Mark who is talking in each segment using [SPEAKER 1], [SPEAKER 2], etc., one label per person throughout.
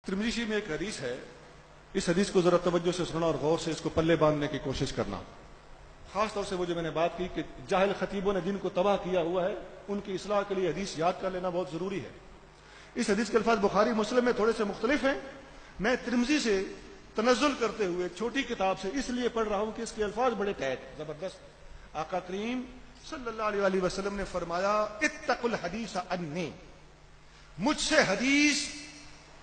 [SPEAKER 1] Tirmidhi में एक हदीस है। इस हदीस को जरा तवज्जो से सुनना और गौर से इसको पल्ले बांधने की कोशिश करना। खास तौर से वो जो मैंने बात की कि जाहिल खतीबों ने दिन को तबाह किया हुआ है, उनकी इस्लाह के लिए हदीस याद कर लेना बहुत जरूरी है। इस हदीस के अल्फाज बुखारी मुस्लिम में थोड़े से मुख्तलिफ हैं। मैं तिरमिज़ी से तनज़्ज़ुल करते हुए एक छोटी किताब से इसलिए पढ़ रहा हूं कि इसके अल्फाज बड़े टाइट जबरदस्त। आका करीम सल्लल्लाहु अलैहि वसल्लम ने फरमाया, इत्तकुल हदीस अन्नी, मुझसे हदीस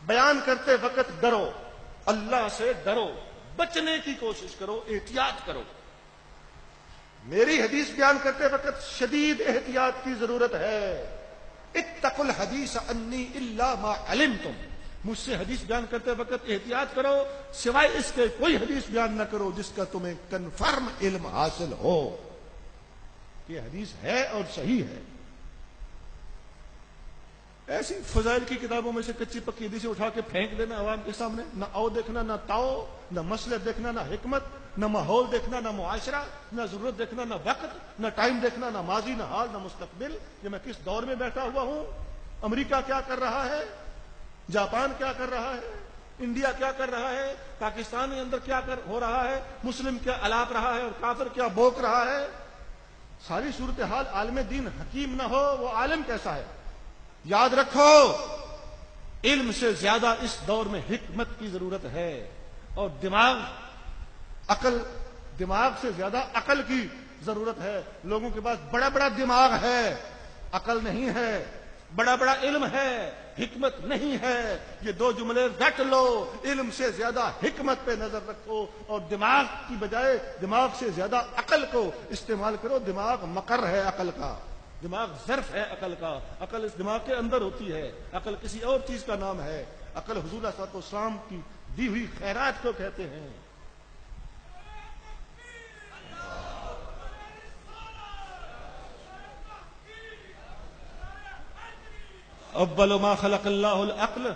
[SPEAKER 1] बयान करते वक्त डरो, अल्लाह से डरो, बचने की कोशिश करो, एहतियात करो। मेरी हदीस बयान करते वक्त शदीद एहतियात की जरूरत है। इत्तकुल हदीस अन्नी इल्ला मा अलिमतुम, मुझसे हदीस बयान करते वक्त एहतियात करो, सिवाय इसके कोई हदीस बयान न करो जिसका तुम्हें कन्फर्म इल्म हासिल हो कि हदीस है और सही है। ऐसी फजाइल की किताबों में से कच्ची पक्की हदीसें उठा के फेंक देना आवाम के सामने, न आओ देखना, न ताओ, न मसले देखना, न हिकमत, न माहौल देखना, न मुआशरा, न जरूरत देखना, न वक्त, न टाइम देखना, न माजी, न हाल, न मुस्तकबिल। ये मैं किस दौर में बैठा हुआ हूं, अमेरिका क्या कर रहा है, जापान क्या कर रहा है, इंडिया क्या कर रहा है, पाकिस्तान के अंदर क्या हो रहा है, मुस्लिम क्या अलाप रहा है और काफिर क्या बोक रहा है। सारी सूरत हाल आलिम दीन हकीम न हो, वो आलिम कैसा है। याद रखो, इल्म से ज्यादा इस दौर में हिकमत की जरूरत है और दिमाग से ज्यादा अकल की जरूरत है। लोगों के पास बड़ा बड़ा दिमाग है, अकल नहीं है, बड़ा बड़ा इल्म है, हिकमत नहीं है। ये दो जुमले रट लो, इल्म से ज्यादा हिकमत पे नजर रखो और दिमाग की बजाय दिमाग से ज्यादा अकल को इस्तेमाल करो। दिमाग मकर है अकल का, दिमाग ज़र्फ है अकल का। अकल इस दिमाग के अंदर होती है, अकल किसी और चीज का नाम है। अकल हुजूर सल्लल्लाहु की दी हुई खैरात को कहते हैं। अव्वल मा खलक़ल्लाहुल अक़्ल,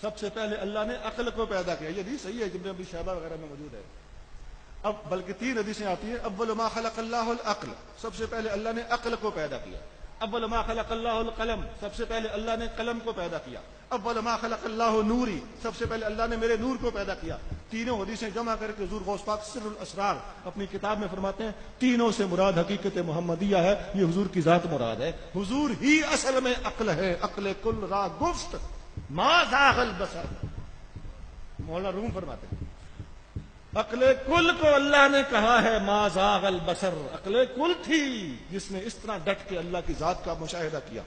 [SPEAKER 1] सबसे पहले अल्लाह ने अकल को पैदा किया। ये हदीस सही है, इब्न अबी शैबा वगैरह में मौजूद है। अब बल्कि 3 हदीसें आती हैं। अव्वल मा खलक़ल्लाहुल अक़्ल, सबसे पहले अल्लाह ने अक्ल को पैदा किया। अव्वल मा खलक़ल्लाहुल क़लम, सबसे पहले अल्लाह ने कलम को पैदा किया। अव्वल मा खलक़ल्लाहु नूरी, सबसे पहले अल्लाह ने मेरे नूर को पैदा किया। तीनों हदीसें जमा करके हुजूर गौस पाक सिर्रुल असरार अपनी किताब में फरमाते हैं, तीनों से मुराद हकीकत मुहम्मदिया है, ये हुजूर की जात मुराद है। हुजूर ही असल में अक्ल है। अक्ल कुल रा गुफ्त मा ज़ाग़ल बसर, मौलाना रूम फरमाते हैं, अक्ले कुल को अल्लाह ने कहा है मा ज़ाग़ल बसर। अक्ले कुल थी जिसने इस तरह डट के अल्लाह की जात का मुशाहिदा किया।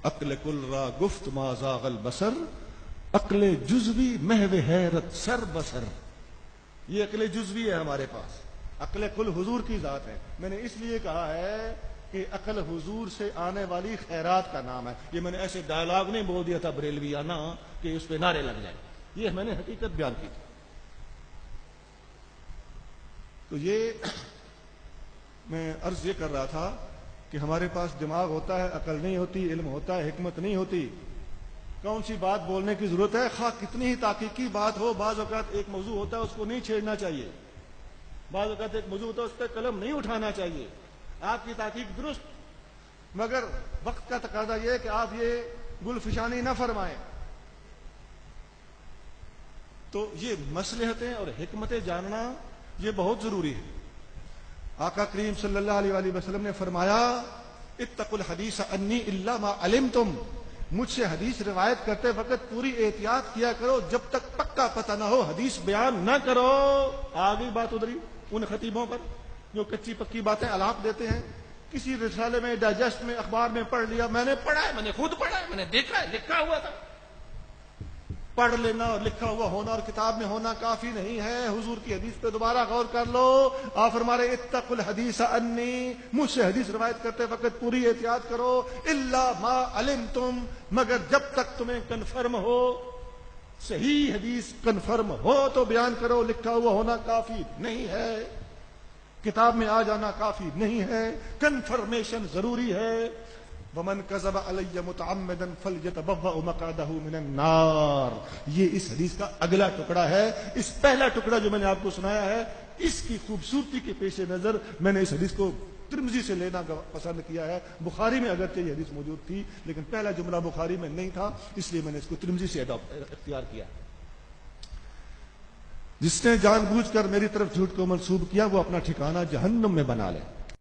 [SPEAKER 1] अक्ले कुल रा गुफ्त मा ज़ाग़ल बसर, अक्ले जुज़वी महव हैरत सर बसर। ये अक्ले जुज़वी है हमारे पास, अक्ले कुल हुजूर की जात है। मैंने इसलिए कहा है कि अकल हुजूर से आने वाली खैरात का नाम है। ये मैंने ऐसे डायलॉग नहीं बोल दिया था बरेलवियाना कि उस पे नारे लग जाए, ये मैंने हकीकत बयान की थी। तो ये मैं अर्ज ये कर रहा था कि हमारे पास दिमाग होता है, अकल नहीं होती, इल्म होता है, हिकमत नहीं होती। कौन सी बात बोलने की जरूरत है, खा कितनी ही ताकीकी बात हो, बाज औकात एक मौजू होता है उसको नहीं छेड़ना चाहिए, बाज औकात एक मौजू होता है उस पर कलम नहीं उठाना चाहिए। आपकी ताकीक दुरुस्त, मगर वक्त का तकाजा यह है कि आप ये गुलफिशानी न फरमाएं। तो ये मसलहतें और हिकमतें जानना ये बहुत जरूरी है। आका करीम सल्लल्लाहु अलैहि वसल्लम ने फरमाया, इत्तकुल हदीस अन्नी इल्ला मा अलिमतुम, मुझसे हदीस रिवायत करते वक्त पूरी एहतियात किया करो, जब तक पक्का पता ना हो हदीस बयान न करो। आ गई बात उधरी उन खतीबों पर जो कच्ची पक्की बातें अलाप देते हैं। किसी रिसाले में, डाइजेस्ट में, अखबार में पढ़ लिया, मैंने पढ़ा है, मैंने खुद पढ़ा है, मैंने देखा है, लिखा हुआ था। पढ़ लेना और लिखा हुआ होना और किताब में होना काफी नहीं है। हुजूर की हदीस पे दोबारा गौर कर लो। आप फरमाए इत्तकुल हदीस अन्नी, मुझसे हदीस रिवायत करते वक्त पूरी एहतियात करो, इल्ला मा अलिमतुम, मगर जब तक तुम्हें कन्फर्म हो, सही हदीस कन्फर्म हो तो बयान करो। लिखा हुआ होना काफी नहीं है, किताब में आ जाना काफी नहीं है, कन्फर्मेशन जरूरी है। वमन कज़ब अलैया मुतअम्मिदन फलयतबव्वअ मक़अदहु मिनन नार। ये इस हदीस का अगला टुकड़ा है। इस पहला टुकड़ा जो मैंने आपको सुनाया है, इसकी खूबसूरती के पेश नजर मैंने इस हदीस को ترمذی سے لینا پسند کیا ہے. بخاری میں اگرچہ یہ حدیث موجود تھی لیکن پہلا جملہ بخاری میں نہیں تھا، اس لیے میں نے اس کو ترمذی سے اختیار کیا. جس نے جان بوجھ کر میری طرف جھوٹ کو منسوب کیا وہ اپنا ٹھکانہ جہنم میں بنا لے.